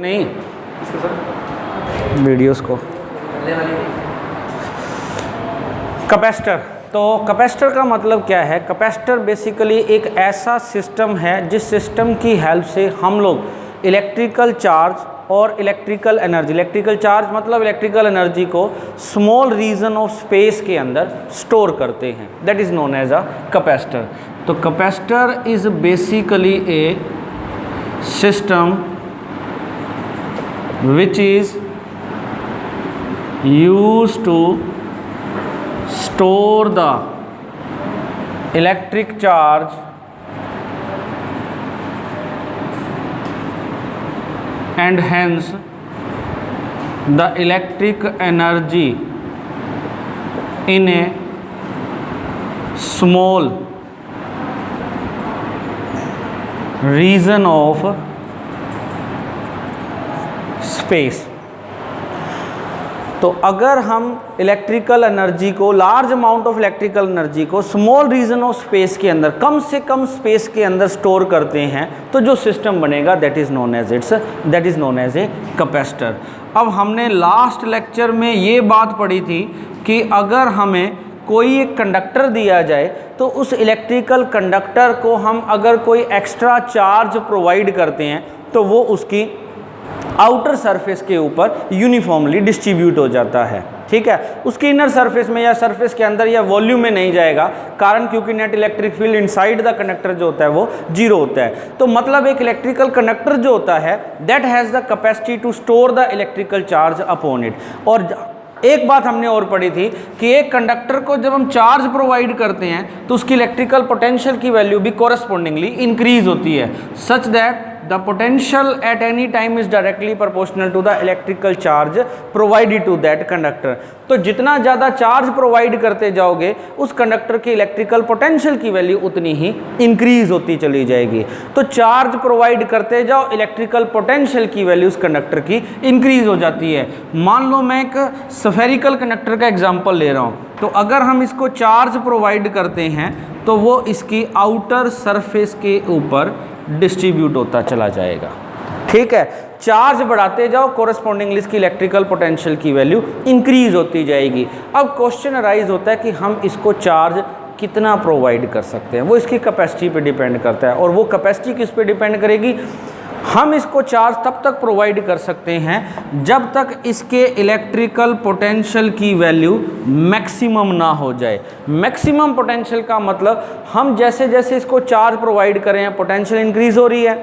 नहीं वीडियोस को। कैपेसिटर, तो कैपेसिटर का मतलब क्या है? कैपेसिटर बेसिकली एक ऐसा सिस्टम है जिस सिस्टम की हेल्प से हम लोग इलेक्ट्रिकल चार्ज और इलेक्ट्रिकल चार्ज मतलब इलेक्ट्रिकल एनर्जी को स्मॉल रीजन ऑफ स्पेस के अंदर स्टोर करते हैं, that is known as a capacitor. तो capacitor is basically a system which is used to store the electric charge and hence the electric energy in a small region of space. तो अगर हम electrical energy को, large amount of electrical energy को small region of space के अंदर, कम से कम space के अंदर स्टोर करते हैं, तो जो सिस्टम बनेगा that is known as a capacitor. अब हमने लास्ट लेक्चर में ये बात पढ़ी थी कि अगर हमें कोई एक कंडक्टर दिया जाए तो उस इलेक्ट्रिकल कंडक्टर को हम अगर कोई एक्स्ट्रा चार्ज प्रोवाइड करते हैं तो वो उसकी आउटर सरफेस के ऊपर यूनिफॉर्मली डिस्ट्रीब्यूट हो जाता है, ठीक है। उसकी इनर सरफेस में या सरफेस के अंदर या वॉल्यूम में नहीं जाएगा, कारण क्योंकि net electric field inside the conductor जो होता है वो जीरो होता है। तो मतलब एक इलेक्ट्रिकल कंडक्टर जो होता है that has the capacity to store the electrical charge upon it. और एक बात हमने और पढ़ी थी कि एक कंडक्टर को जब हम चार्ज प्रोवाइड करते हैं तो उसकी इलेक्ट्रिकल पोटेंशियल की वैल्यू भी कोरस्पॉन्डिंगली इंक्रीज होती है, such that the potential at any time is directly proportional to the electrical charge provided to that conductor। तो जितना ज़्यादा चार्ज प्रोवाइड करते जाओगे उस कंडक्टर की इलेक्ट्रिकल पोटेंशियल की वैल्यू उतनी ही इंक्रीज होती चली जाएगी। तो चार्ज प्रोवाइड करते जाओ, इलेक्ट्रिकल पोटेंशियल की वैल्यू उस कंडक्टर की इंक्रीज हो जाती है। मान लो मैं एक स्फेरिकल कंडक्टर का एग्जांपल ले रहा हूँ, तो अगर हम इसको चार्ज प्रोवाइड करते हैं तो वो इसकी आउटर सरफेस के ऊपर डिस्ट्रीब्यूट होता चला जाएगा, ठीक है। चार्ज बढ़ाते जाओ, कोरस्पॉन्डिंगली इसकी इलेक्ट्रिकल पोटेंशियल की वैल्यू इंक्रीज होती जाएगी। अब क्वेश्चन अराइज होता है कि हम इसको चार्ज कितना प्रोवाइड कर सकते हैं, वो इसकी कैपेसिटी पे डिपेंड करता है। और वो कैपेसिटी किस पे डिपेंड करेगी? हम इसको चार्ज तब तक प्रोवाइड कर सकते हैं जब तक इसके इलेक्ट्रिकल पोटेंशियल की वैल्यू मैक्सिमम ना हो जाए। मैक्सिमम पोटेंशियल का मतलब हम जैसे जैसे इसको चार्ज प्रोवाइड करें हैं पोटेंशियल इंक्रीज हो रही है,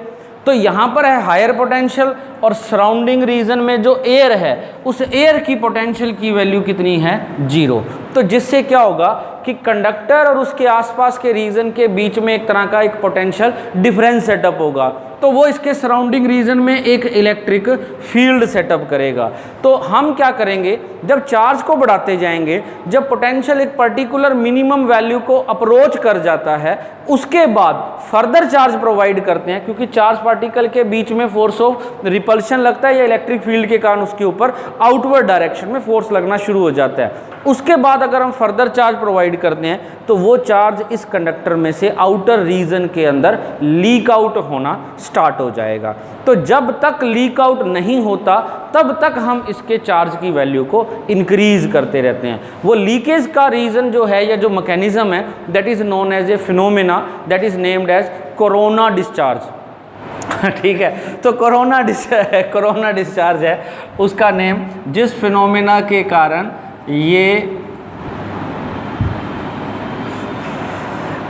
तो यहाँ पर है हायर पोटेंशियल और सराउंडिंग रीजन में जो एयर है उस एयर की पोटेंशियल की वैल्यू कितनी है? जीरो। तो जिससे क्या होगा कि कंडक्टर और उसके आसपास के रीजन के बीच में एक तरह का एक पोटेंशियल डिफरेंस सेटअप होगा, तो वो इसके सराउंडिंग रीजन में एक इलेक्ट्रिक फील्ड सेटअप करेगा। तो हम क्या करेंगे, जब चार्ज को बढ़ाते जाएंगे, जब पोटेंशियल एक पर्टिकुलर मिनिमम वैल्यू को अप्रोच कर जाता है, उसके बाद फर्दर चार्ज प्रोवाइड करते हैं, क्योंकि चार्ज पार्टिकल के बीच में फोर्स ऑफ रिपल्शन लगता है या इलेक्ट्रिक फील्ड के कारण उसके ऊपर आउटवर्ड डायरेक्शन में फोर्स लगना शुरू हो जाता है। उसके बाद अगर हम फर्दर चार्ज प्रोवाइड करते हैं तो वो चार्ज इस कंडक्टर में से आउटर रीजन के अंदर लीक आउट होना स्टार्ट हो जाएगा। तो जब तक लीक आउट नहीं होता तब तक हम इसके चार्ज की वैल्यू को इंक्रीज करते रहते हैं। वो लीकेज का रीजन जो है या जो मैकेनिज्म है that is known as a phenomena that is named as corona discharge, ठीक है। तो कोरोना डिस्चार्ज है उसका नेम, जिस फिनोमेना के कारण ये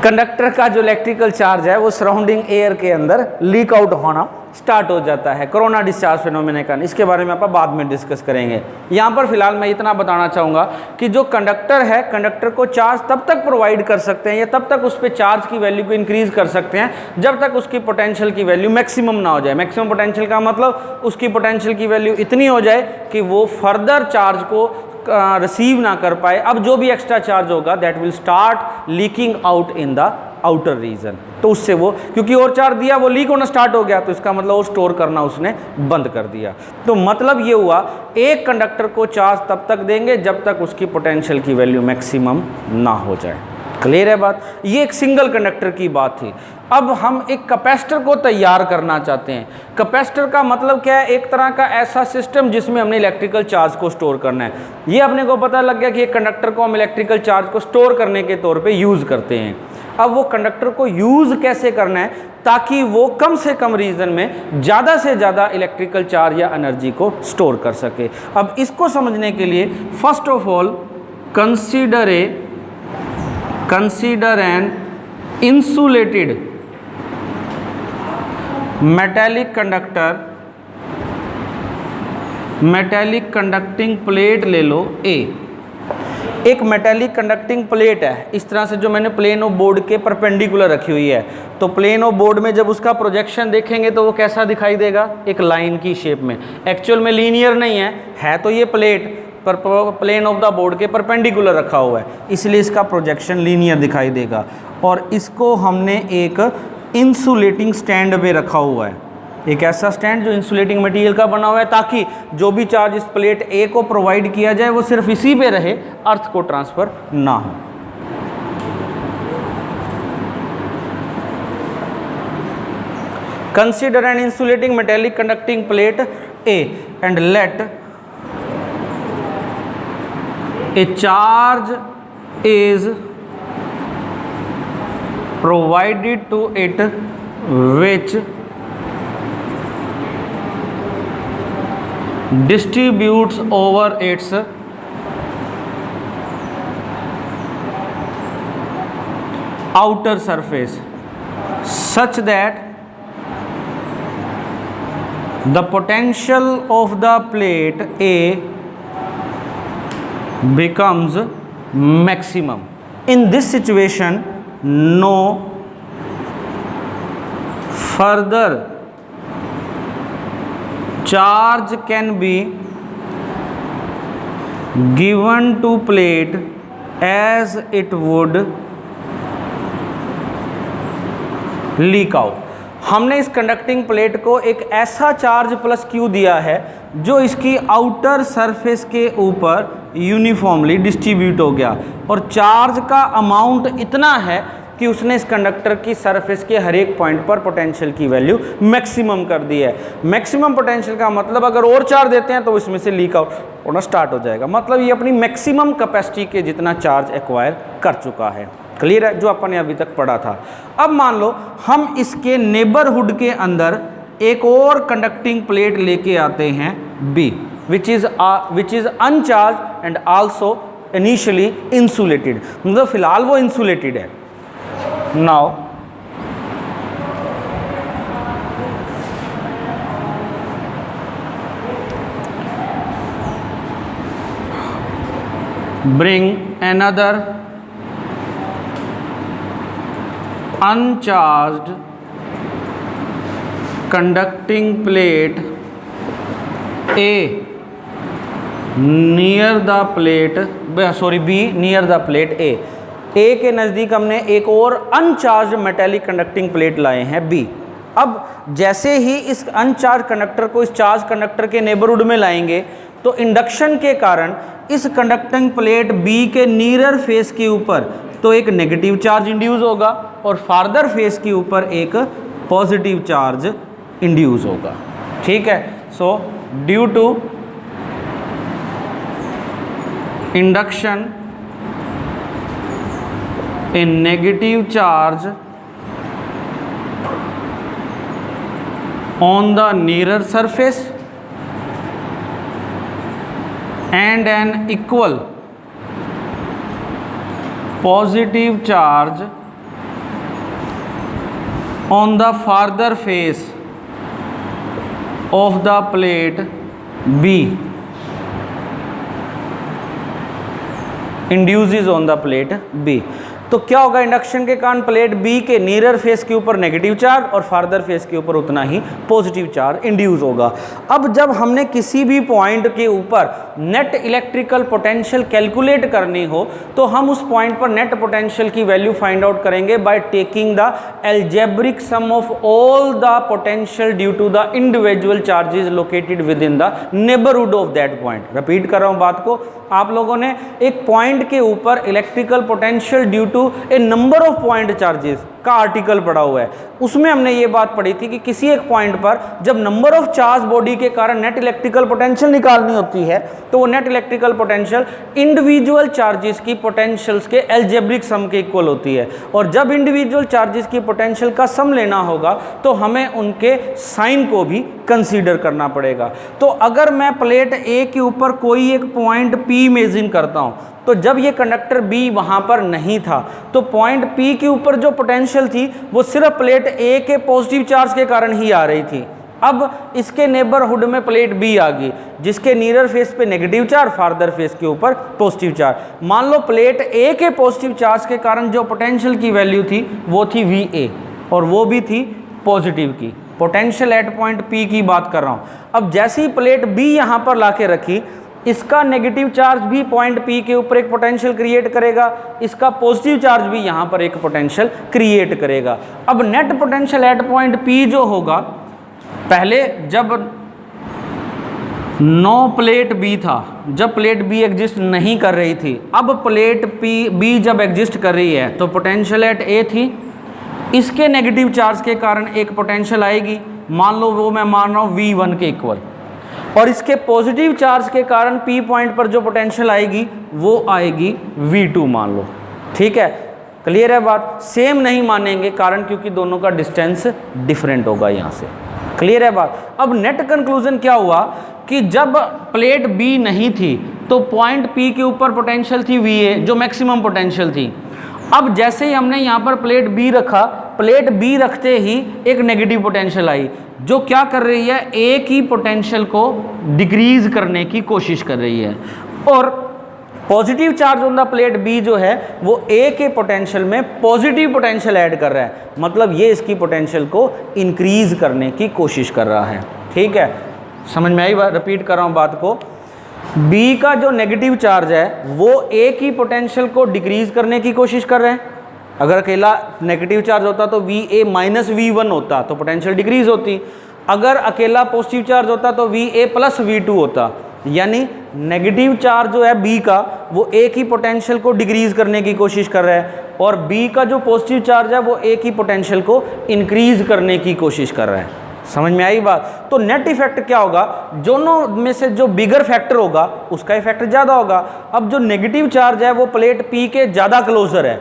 कंडक्टर का जो इलेक्ट्रिकल चार्ज है वो सराउंडिंग एयर के अंदर लीक आउट होना स्टार्ट हो जाता है, कोरोना डिस्चार्ज फिनोमेना का। इसके बारे में आप बाद में डिस्कस करेंगे। यहाँ पर फिलहाल मैं इतना बताना चाहूँगा कि जो कंडक्टर है, कंडक्टर को चार्ज तब तक प्रोवाइड कर सकते हैं या तब तक उस पर चार्ज की वैल्यू को इंक्रीज कर सकते हैं जब तक उसकी पोटेंशियल की वैल्यू मैक्सिमम ना हो जाए। मैक्सिमम पोटेंशियल का मतलब उसकी पोटेंशियल की वैल्यू इतनी हो जाए कि वो फर्दर चार्ज को रिसीव ना कर पाए। अब जो भी एक्स्ट्रा चार्ज होगा that will start leaking out in the outer region. तो उससे वो, क्योंकि और चार्ज दिया वो लीक होना स्टार्ट हो गया, तो इसका मतलब वो स्टोर करना उसने बंद कर दिया। तो मतलब ये हुआ एक कंडक्टर को चार्ज तब तक देंगे जब तक उसकी पोटेंशियल की वैल्यू मैक्सिमम ना हो जाए। क्लियर है बात? ये एक सिंगल कंडक्टर की बात थी। अब हम एक कैपेसिटर को तैयार करना चाहते हैं। कैपेसिटर का मतलब क्या है? एक तरह का ऐसा सिस्टम जिसमें हमने इलेक्ट्रिकल चार्ज को स्टोर करना है। ये अपने को पता लग गया कि एक कंडक्टर को हम इलेक्ट्रिकल चार्ज को स्टोर करने के तौर पे यूज़ करते हैं। अब वो कंडक्टर को यूज़ कैसे करना है ताकि वो कम से कम रीजन में ज़्यादा से ज़्यादा इलेक्ट्रिकल चार्ज या एनर्जी को स्टोर कर सके। अब इसको समझने के लिए first of all consider an insulated metallic conducting plate ले लो ए। एक मेटेलिक कंडक्टिंग प्लेट है, इस तरह से जो मैंने प्लेन ऑफ बोर्ड के परपेंडिकुलर रखी हुई है। तो प्लेन ऑफ बोर्ड में जब उसका प्रोजेक्शन देखेंगे तो वो कैसा दिखाई देगा? एक लाइन की शेप में। एक्चुअल में लीनियर नहीं है तो ये प्लेट पर प्लेन ऑफ द बोर्ड के परपेंडिकुलर रखा हुआ है, इसलिए इसका प्रोजेक्शन लीनियर दिखाई देगा। और इसको हमने एक इंसुलेटिंग स्टैंड पे रखा हुआ है, एक ऐसा स्टैंड जो इंसुलेटिंग मटेरियल का बना हुआ है ताकि जो भी चार्ज इस प्लेट ए को प्रोवाइड किया जाए वो सिर्फ इसी पे रहे, अर्थ को ट्रांसफर ना हो। Consider N insulating metallic conducting plate A and let A charge is provided to it which distributes over its outer surface such that the potential of the plate A becomes maximum. In this situation, no further charge can be given to plate as it would leak out. हमने इस conducting plate को एक ऐसा charge plus Q दिया है जो इसकी outer surface के ऊपर यूनिफॉर्मली डिस्ट्रीब्यूट हो गया, और चार्ज का अमाउंट इतना है कि उसने इस कंडक्टर की सरफेस के हर एक पॉइंट पर पोटेंशियल की वैल्यू मैक्सिमम कर दी है। मैक्सिमम पोटेंशियल का मतलब अगर और चार्ज देते हैं तो इसमें से लीक आउट होना स्टार्ट हो जाएगा, मतलब ये अपनी मैक्सिमम कैपेसिटी के जितना चार्ज एक्वायर कर चुका है। क्लियर है? जो अपन ने अभी तक पढ़ा था। अब मान लो हम इसके नेबरहुड के अंदर एक और कंडक्टिंग प्लेट लेके आते हैं B, which is uncharged and also initially insulated, मतलब फिलहाल वो इंसुलेटेड है। Now bring another uncharged conducting plate A near the plate, sorry B near the plate A के नज़दीक हमने एक और अनचार्ज मेटेलिक कंडक्टिंग प्लेट लाए हैं B। अब जैसे ही इस अनचार्ज कंडक्टर को इस चार्ज कंडक्टर के नेबरहुड में लाएंगे तो इंडक्शन के कारण इस कंडक्टिंग प्लेट B के नीयर फेस के ऊपर तो एक नेगेटिव चार्ज इंड्यूस होगा और फार्दर फेस के ऊपर एक पॉजिटिव चार्ज इंड्यूस होगा। ठीक है? So due to induction a negative charge on the nearer surface and an equal positive charge on the farther face of the plate B induces on the plate B। तो क्या होगा? Induction के कारण plate B के near face के ऊपर negative charge और farther face के ऊपर उतना ही पॉजिटिव चार्ज इंड्यूस होगा। अब जब हमने किसी भी पॉइंट के ऊपर नेट इलेक्ट्रिकल पोटेंशियल कैलकुलेट करनी हो तो हम उस पॉइंट पर नेट पोटेंशियल की वैल्यू फाइंड आउट करेंगे by taking the algebraic sum of all the potential due to the individual charges located within the neighbourhood of that point. Repeat कर रहा हूँ बात को, आप लोगों ने एक पॉइंट के ऊपर electrical potential due to a number of point charges का आर्टिकल पढ़ा हुआ है, उसमें हमने ये बात पढ़ी थी कि किसी एक पॉइंट पर जब नंबर ऑफ चार्ज बॉडी के कारण नेट इलेक्ट्रिकल पोटेंशियल निकालनी होती है तो वो net electrical potential individual charges की पोटेंशियल्स के अलजेब्रिक सम के इक्वल होती है। और जब इंडिविजुअल चार्जेस की पोटेंशियल का सम लेना होगा तो हमें उनके साइन को भी कंसीडर करना पड़ेगा। तो अगर मैं प्लेट ए के ऊपर कोई एक पॉइंट P इमेजिन करता हूँ, तो जब ये कंडक्टर B वहाँ पर नहीं था तो पॉइंट P के ऊपर जो पोटेंशियल थी वो सिर्फ प्लेट A के पॉजिटिव चार्ज के कारण ही आ रही थी। अब इसके नेबरहुड में प्लेट B आ गई जिसके नीरर फेस पे नेगेटिव चार्ज, फार्दर फेस के ऊपर पॉजिटिव चार्ज। मान लो प्लेट A के पॉजिटिव चार्ज के कारण जो पोटेंशियल की वैल्यू थी वो थी VA और वो भी थी पॉजिटिव की, पोटेंशियल एट पॉइंट P की बात कर रहा हूँ। अब जैसे ही प्लेट B यहाँ पर ला के रखी, इसका नेगेटिव चार्ज भी पॉइंट P के ऊपर एक पोटेंशियल क्रिएट करेगा, इसका पॉजिटिव चार्ज भी यहाँ पर एक पोटेंशियल क्रिएट करेगा। अब net potential at point P जो होगा, पहले जब नो प्लेट B था, जब प्लेट B एग्जिस्ट नहीं कर रही थी, अब प्लेट B जब एग्जिस्ट कर रही है तो पोटेंशियल एट A थी, इसके नेगेटिव चार्ज के कारण एक पोटेंशियल आएगी, मान लो वो मैं मान रहा हूँ V1 के इक्वल, और इसके पॉजिटिव चार्ज के कारण P पॉइंट पर जो पोटेंशियल आएगी वो आएगी V2 मान लो। ठीक है, क्लियर है बात? सेम नहीं मानेंगे कारण क्योंकि दोनों का डिस्टेंस डिफरेंट होगा यहाँ से। क्लियर है बात? अब नेट कंक्लूजन क्या हुआ कि जब प्लेट B नहीं थी तो पॉइंट P के ऊपर पोटेंशियल थी VA जो मैक्सिमम पोटेंशियल थी। अब जैसे ही हमने यहाँ पर प्लेट B रखा, प्लेट B रखते ही एक नेगेटिव पोटेंशियल आई जो क्या कर रही है, A की पोटेंशियल को डिक्रीज करने की कोशिश कर रही है, और positive charge on the plate B जो है वो A के पोटेंशियल में पॉजिटिव पोटेंशियल ऐड कर रहा है, मतलब ये इसकी पोटेंशियल को इंक्रीज करने की कोशिश कर रहा है। ठीक है, समझ में आई बात? रिपीट कर रहा हूँ बात को। B का जो नेगेटिव चार्ज है वो A की पोटेंशियल को डिक्रीज करने की कोशिश कर रहे हैं। अगर अकेला नेगेटिव चार्ज होता तो VA माइनस V1 होता तो पोटेंशियल डिक्रीज होती, अगर अकेला पॉजिटिव चार्ज होता तो VA प्लस V2 होता, यानी नेगेटिव चार्ज जो है B का वो A की पोटेंशियल को डिक्रीज करने की कोशिश कर रहा है, और B का जो पॉजिटिव चार्ज है वो A की पोटेंशियल को इंक्रीज करने की कोशिश कर रहा है। समझ में आई बात? तो नेट इफेक्ट क्या होगा, दोनों में से जो बिगर फैक्टर होगा उसका इफेक्ट ज़्यादा होगा। अब जो नेगेटिव चार्ज है वो प्लेट P के ज़्यादा क्लोजर है,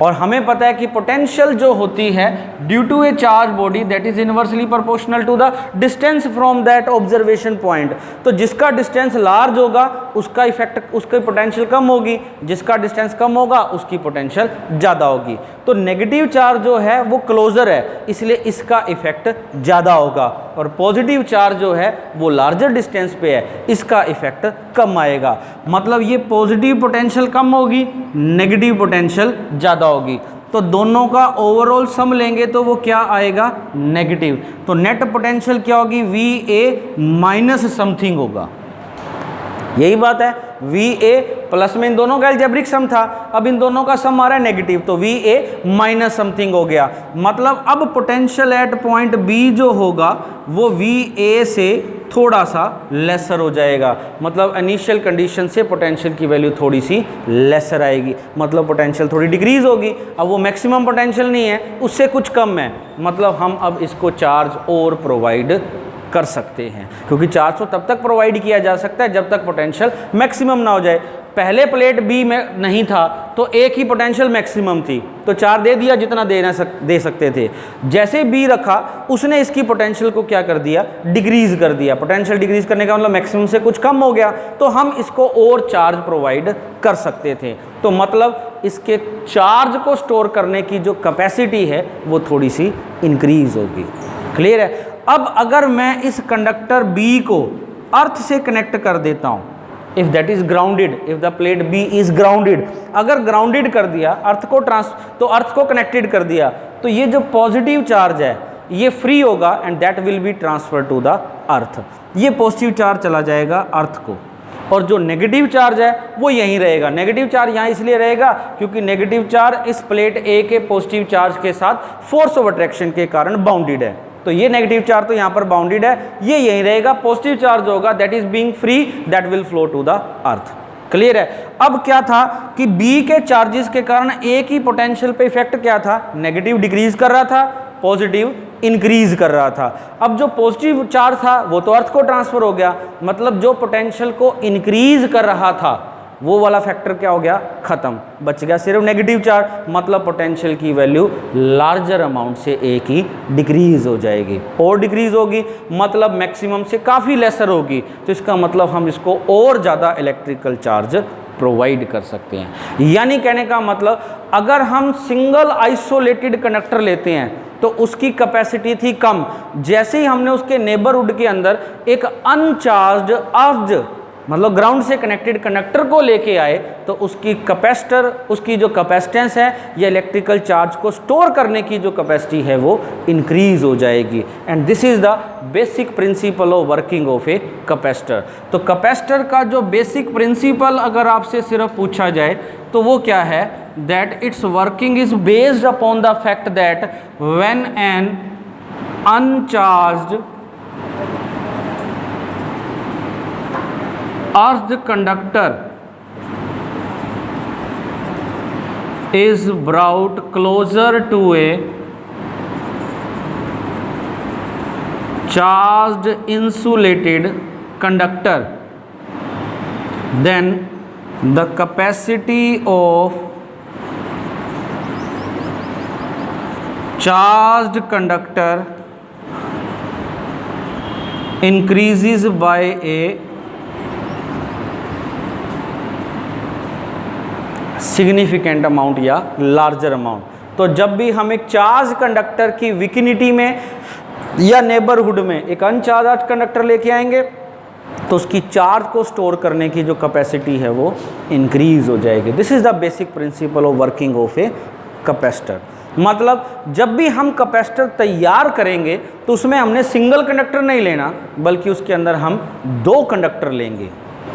और हमें पता है कि पोटेंशियल जो होती है due to a charge body that is inversely proportional to the distance from that observation point. तो जिसका डिस्टेंस लार्ज होगा उसका इफेक्ट, उसकी पोटेंशियल कम होगी, जिसका डिस्टेंस कम होगा उसकी पोटेंशियल ज़्यादा होगी। तो नेगेटिव चार्ज जो है वो क्लोजर है इसलिए इसका इफेक्ट ज़्यादा होगा, और पॉजिटिव चार्ज जो है वो लार्जर डिस्टेंस पे है, इसका इफेक्ट कम आएगा। मतलब ये पॉजिटिव पोटेंशियल कम होगी, नेगेटिव पोटेंशियल ज़्यादा होगी, तो दोनों का ओवरऑल सम लेंगे तो वो क्या आएगा, नेगेटिव। तो नेट पोटेंशियल क्या होगी, VA माइनस समथिंग होगा। यही बात है, VA प्लस में इन दोनों का अलजेब्रिक सम था, अब इन दोनों का सम आ रहा है नेगेटिव, तो VA माइनस समथिंग हो गया। मतलब अब पोटेंशियल एट पॉइंट B जो होगा वो VA से थोड़ा सा लेसर हो जाएगा, मतलब इनिशियल कंडीशन से पोटेंशियल की वैल्यू थोड़ी सी लेसर आएगी, मतलब पोटेंशियल थोड़ी डिक्रीज होगी। अब वो मैक्सिमम पोटेंशियल नहीं है, उससे कुछ कम है, मतलब हम अब इसको चार्ज और प्रोवाइड कर सकते हैं, क्योंकि चार्ज तो तब तक प्रोवाइड किया जा सकता है जब तक पोटेंशियल मैक्सिमम ना हो जाए। पहले प्लेट B में नहीं था तो A की पोटेंशियल मैक्सिमम थी तो चार्ज दे दिया जितना दे सकते थे। जैसे B रखा उसने इसकी पोटेंशियल को क्या कर दिया, डिक्रीज कर दिया। पोटेंशियल डिक्रीज करने का मतलब मैक्सिमम से कुछ कम हो गया, तो हम इसको और चार्ज प्रोवाइड कर सकते थे। तो मतलब इसके चार्ज को स्टोर करने की जो कैपेसिटी है वो थोड़ी सी इंक्रीज होगी। क्लियर है? अब अगर मैं इस कंडक्टर B को अर्थ से कनेक्ट कर देता हूँ, if that is grounded, if the plate B is grounded, अगर ग्राउंडेड कर दिया तो अर्थ को कनेक्टेड कर दिया, तो ये जो पॉजिटिव चार्ज है ये फ्री होगा and that will be transfer to the earth. ये पॉजिटिव चार्ज चला जाएगा अर्थ को, और जो नेगेटिव चार्ज है वो यहीं रहेगा। नेगेटिव चार्ज यहाँ इसलिए रहेगा क्योंकि नेगेटिव चार्ज इस प्लेट A के पॉजिटिव चार्ज के साथ फोर्स ऑफ अट्रैक्शन के कारण बाउंडेड है, तो ये नेगेटिव चार्ज तो यहाँ पर बाउंडेड है, ये यहीं रहेगा। पॉजिटिव चार्ज होगा that is being free, that will flow to the earth. Clear है। अब क्या था कि B के चार्जेस के कारण A की पोटेंशियल पे इफेक्ट क्या था, नेगेटिव डिक्रीज कर रहा था, पॉजिटिव इंक्रीज कर रहा था। अब जो पॉजिटिव चार्ज था वो तो अर्थ को ट्रांसफर हो गया, मतलब जो पोटेंशियल को इंक्रीज कर रहा था वो वाला फैक्टर क्या हो गया, खत्म, बच गया सिर्फ नेगेटिव चार्ज, मतलब पोटेंशियल की वैल्यू लार्जर अमाउंट से A की डिक्रीज हो जाएगी, और डिक्रीज होगी मतलब मैक्सिमम से काफ़ी लेसर होगी, तो इसका मतलब हम इसको और ज़्यादा इलेक्ट्रिकल चार्ज प्रोवाइड कर सकते हैं। यानी कहने का मतलब अगर हम सिंगल आइसोलेटेड कंडक्टर लेते हैं तो उसकी कैपेसिटी थी कम, जैसे ही हमने उसके नेबरहुड के अंदर एक अनचार्ज्ड अर्थ मतलब ग्राउंड से कनेक्टेड कंडक्टर को लेके आए तो उसकी कैपेसिटर, उसकी जो कैपेसिटेंस है या इलेक्ट्रिकल चार्ज को स्टोर करने की जो कैपेसिटी है वो इंक्रीज हो जाएगी। And this is the basic principle of working of a capacitor. तो कैपेसिटर का जो बेसिक प्रिंसिपल अगर आपसे सिर्फ पूछा जाए तो वो क्या है, that it's working is based upon the fact that when an uncharged earth conductor is brought closer to a charged insulated conductor, then the capacity of charged conductor increases by a significant amount या larger amount. तो जब भी हम एक charge conductor की विकिनिटी में या neighbourhood में एक अनचार्ज कंडक्टर लेके आएंगे तो उसकी चार्ज को स्टोर करने की जो कैपेसिटी है वो इंक्रीज हो जाएगी। This is the basic principle of working of a capacitor. मतलब जब भी हम कैपेसिटर तैयार करेंगे तो उसमें हमने सिंगल कंडक्टर नहीं लेना, बल्कि उसके अंदर हम दो कंडक्टर लेंगे,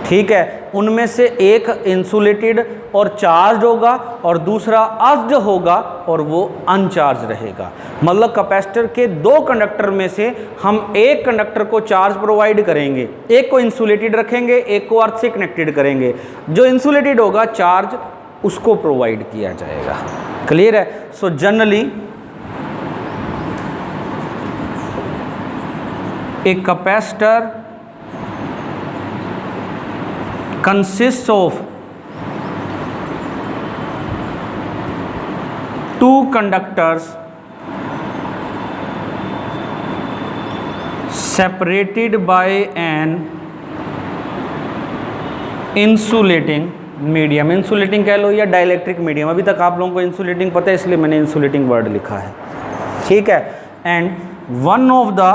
ठीक है। उनमें से एक इंसुलेटेड और चार्ज होगा और दूसरा अर्ज्ड होगा और वो अनचार्ज रहेगा। मतलब कैपेसिटर के दो कंडक्टर में से हम एक कंडक्टर को चार्ज प्रोवाइड करेंगे, एक को इंसुलेटेड रखेंगे, एक को अर्थ से कनेक्टेड करेंगे। जो इंसुलेटेड होगा चार्ज उसको प्रोवाइड किया जाएगा। क्लियर है। सो जनरली एक capacitor consists of two conductors separated by an insulating medium. Insulating कह लो या डाइलेक्ट्रिक मीडियम, अभी तक आप लोगों को इंसुलेटिंग पता है इसलिए मैंने इंसुलेटिंग वर्ड लिखा है, ठीक है। And one of the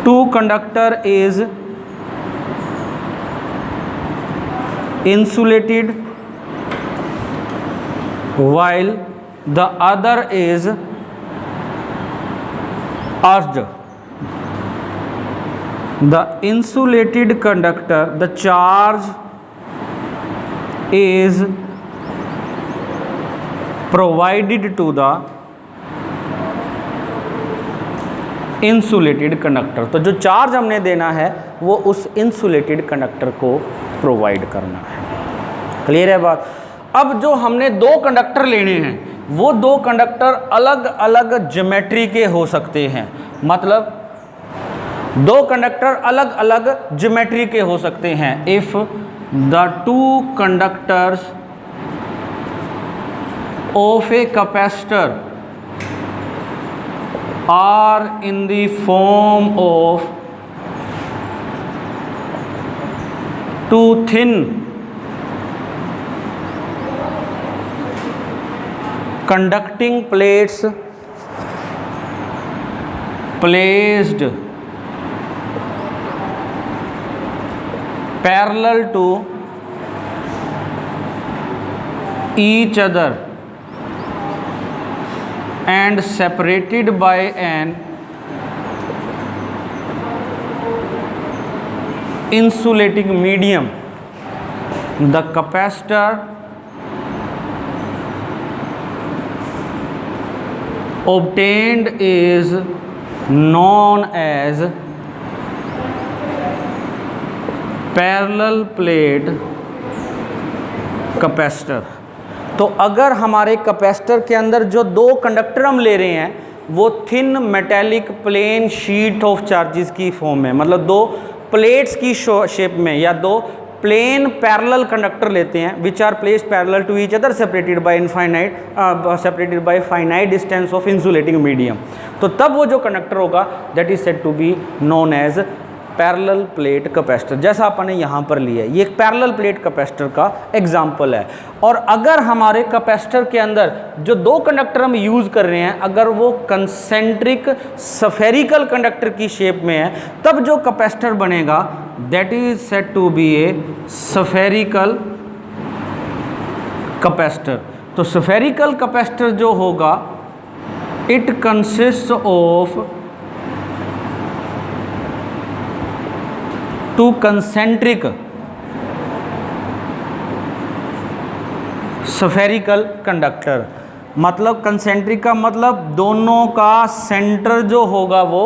two conductor is insulated while the other is urged. The insulated conductor, the charge is provided to the insulated conductor। तो जो चार्ज हमने देना है वो उस insulated कंडक्टर को प्रोवाइड करना है। क्लियर है बात। अब जो हमने दो कंडक्टर लेने हैं वो दो कंडक्टर अलग अलग ज्योमेट्री के हो सकते हैं, मतलब दो कंडक्टर अलग अलग ज्योमेट्री के हो सकते हैं। If the two conductors of a capacitor are in the form of two thin conducting plates placed parallel to each other and separated by an insulating medium, the capacitor obtained is known as parallel plate capacitor. तो अगर हमारे capacitor के अंदर जो दो conductor हम ले रहे हैं वो thin metallic plane sheet of charges की फॉर्म में, मतलब दो प्लेट्स की शेप में, या दो प्लेन पैरेलल कंडक्टर लेते हैं which are placed parallel to each other separated by finite distance of insulating medium, तो तब वो जो कंडक्टर होगा that is said to be known as parallel plate capacitor. जैसा आपने यहाँ पर लिया है, ये एक पैरेलल प्लेट कैपेसिटर का एग्जाम्पल है। और अगर हमारे कैपेसिटर के अंदर जो दो कंडक्टर हम यूज़ कर रहे हैं अगर वो कंसेंट्रिक स्फेरिकल कंडक्टर की शेप में है, तब जो कैपेसिटर बनेगा that is said to be a spherical capacitor. तो स्फेरिकल कैपेसिटर जो होगा it consist of two concentric spherical conductor. मतलब कंसेंट्रिक का मतलब दोनों का सेंटर जो होगा वो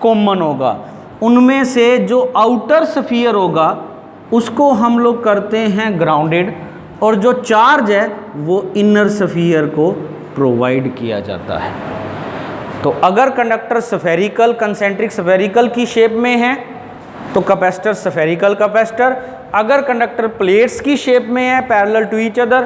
कॉमन होगा, उनमें से जो आउटर स्फीयर होगा उसको हम लोग करते हैं ग्राउंडेड, और जो चार्ज है वो इनर स्फीयर को प्रोवाइड किया जाता है। तो अगर कंडक्टर स्फेरिकल कंसेंट्रिक स्फेरिकल की शेप में है तो कैपेसिटर स्फेरिकल कैपेसिटर, अगर कंडक्टर प्लेट्स की शेप में है parallel to each other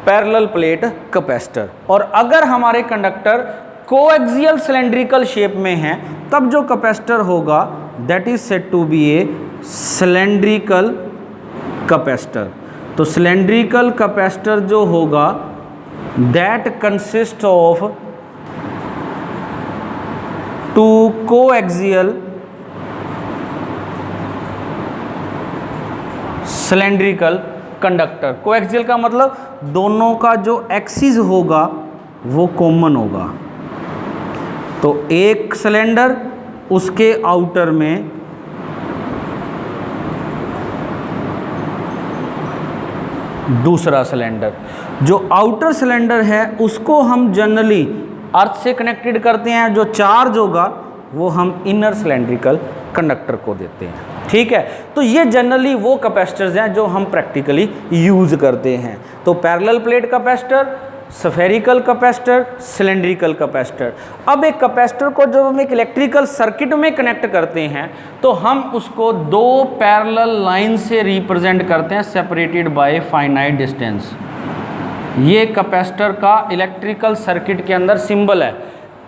parallel plate capacitor, और अगर हमारे कंडक्टर कोएक्सियल सिलेंड्रिकल शेप में है तब जो कैपेसिटर होगा that is said to be a cylindrical capacitor. तो सिलेंड्रिकल कैपेसिटर जो होगा that consist of two coaxial cylindrical conductor. Coaxial का मतलब दोनों का जो एक्सिस होगा वो कॉमन होगा। तो एक सिलेंडर उसके आउटर में दूसरा सिलेंडर, जो आउटर सिलेंडर है उसको हम जनरली अर्थ से कनेक्टेड करते हैं, जो चार्ज होगा वो हम इनर सिलेंड्रिकल कंडक्टर को देते हैं। ठीक है, तो ये जनरली वो कैपेसिटर्स हैं जो हम प्रैक्टिकली यूज़ करते हैं। तो parallel plate capacitor, spherical capacitor, cylindrical capacitor. अब एक कैपेसिटर को जब हम एक इलेक्ट्रिकल सर्किट में कनेक्ट करते हैं तो हम उसको दो पैरेलल लाइन से रिप्रेजेंट करते हैं सेपरेटेड बाय फाइनाइट डिस्टेंस। ये कैपेसिटर का इलेक्ट्रिकल सर्किट के अंदर सिंबल है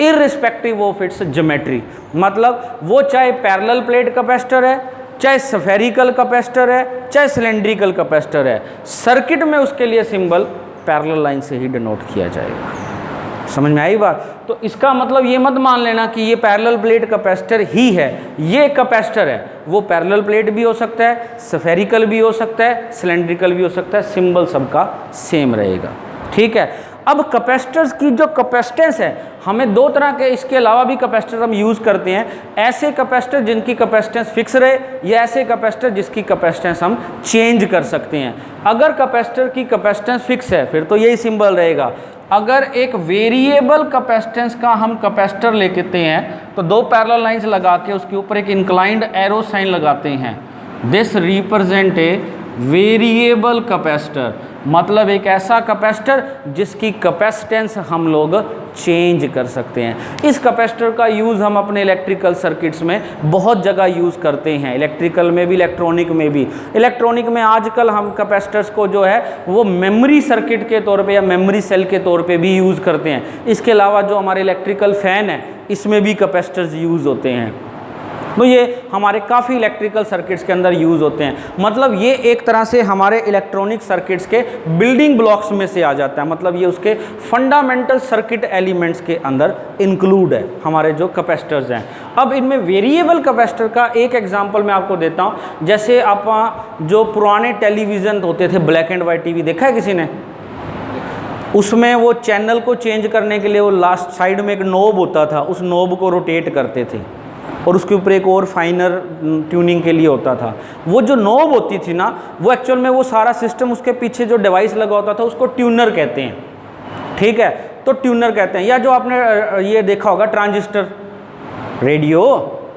इररिस्पेक्टिव ऑफ इट्स ज्योमेट्री। मतलब वो चाहे पैरेलल प्लेट कैपेसिटर है, चाहे स्फेरिकल कैपेसिटर है, चाहे सिलेंड्रिकल कैपेसिटर है, सर्किट में उसके लिए सिंबल पैरेलल लाइन से ही डिनोट किया जाएगा। समझ में आई बात? तो इसका मतलब ये मत मान लेना कि ये पैरेलल प्लेट कैपेसिटर ही है। ये कैपेसिटर है वो पैरेलल प्लेट भी हो सकता है, स्फेरिकल भी हो सकता है, सिलेंड्रिकल भी हो सकता है, सिंबल सबका सेम रहेगा। ठीक है, अब कैपेसिटर्स की जो कैपेसिटेंस है, हमें दो तरह के इसके अलावा भी कैपेसिटर हम यूज़ करते हैं। ऐसे कैपेसिटर जिनकी कैपेसिटेंस फिक्स रहे, या ऐसे कैपेसिटर जिसकी कैपेसिटेंस हम चेंज कर सकते हैं। अगर कैपेसिटर की कैपेसिटेंस फिक्स है फिर तो यही सिंबल रहेगा। अगर एक वेरिएबल कैपेसिटेंस का हम कैपेसिटर लेते हैं तो दो पैरेलल लाइंस लगा के उसके ऊपर एक इंक्लाइंड एरो साइन लगाते हैं। This represent a variable capacitor, मतलब एक ऐसा कैपेसिटर जिसकी कैपेसिटेंस हम लोग चेंज कर सकते हैं। इस कैपेसिटर का यूज़ हम अपने इलेक्ट्रिकल सर्किट्स में बहुत जगह यूज़ करते हैं, इलेक्ट्रिकल में भी, इलेक्ट्रॉनिक में भी। इलेक्ट्रॉनिक में आजकल हम कैपेसिटर्स को जो है वो मेमोरी सर्किट के तौर पे या मेमोरी सेल के तौर पे भी यूज़ करते हैं। इसके अलावा जो हमारे इलेक्ट्रिकल फ़ैन है इसमें भी कैपेसिटर्स यूज़ होते हैं। तो ये हमारे काफ़ी इलेक्ट्रिकल सर्किट्स के अंदर यूज़ होते हैं। मतलब ये एक तरह से हमारे इलेक्ट्रॉनिक सर्किट्स के बिल्डिंग ब्लॉक्स में से आ जाता है, मतलब ये उसके फंडामेंटल सर्किट एलिमेंट्स के अंदर इंक्लूड है हमारे जो कैपेसिटर्स हैं। अब इनमें वेरिएबल कैपेसिटर का एक एग्जांपल मैं आपको देता हूँ। जैसे आप जो पुराने टेलीविज़न होते थे, ब्लैक एंड वाइट टीवी देखा है किसी ने? उसमें वो चैनल को चेंज करने के लिए वो लास्ट साइड में एक नोब होता था, उस नोब को रोटेट करते थे और उसके ऊपर एक और फाइनर ट्यूनिंग के लिए होता था। वो जो नोब होती थी ना, वो एक्चुअल में वो सारा सिस्टम, उसके पीछे जो डिवाइस लगा होता था उसको ट्यूनर कहते हैं। ठीक है, तो ट्यूनर कहते हैं। या जो आपने ये देखा होगा ट्रांजिस्टर, रेडियो,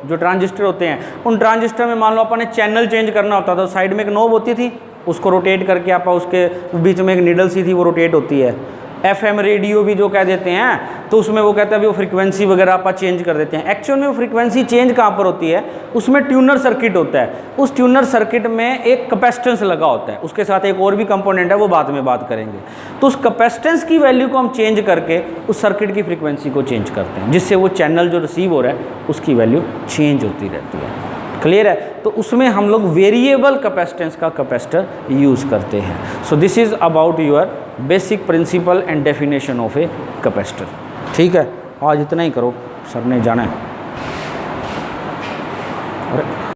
जो ट्रांजिस्टर होते हैं, उन ट्रांजिस्टर में मान लो अपन ने चैनल चेंज करना होता था, साइड में एक नोब होती थी, उसको रोटेट करके आप उसके बीच में एक नीडल सी थी, वो रोटेट होती है। FM रेडियो भी जो कह देते हैं, तो उसमें वो कहता है वो फ्रीक्वेंसी वगैरह आप चेंज कर देते हैं। एक्चुअल में वो फ्रीक्वेंसी चेंज कहाँ पर होती है, उसमें ट्यूनर सर्किट होता है, उस ट्यूनर सर्किट में एक कैपेसिटेंस लगा होता है, उसके साथ एक और भी कंपोनेंट है, वो बाद में बात करेंगे। तो उस कैपेसिटेंस की वैल्यू को हम चेंज करके उस सर्किट की फ्रीक्वेंसी को चेंज करते हैं, जिससे वो चैनल जो रिसीव हो रहा है उसकी वैल्यू चेंज होती रहती है। क्लियर है? तो उसमें हम लोग वेरिएबल कैपेसिटेंस का कैपेसिटर यूज़ करते हैं। So this is about your basic principle and definition of a capacitor. ठीक है, आज इतना ही करो, सर ने जाना है।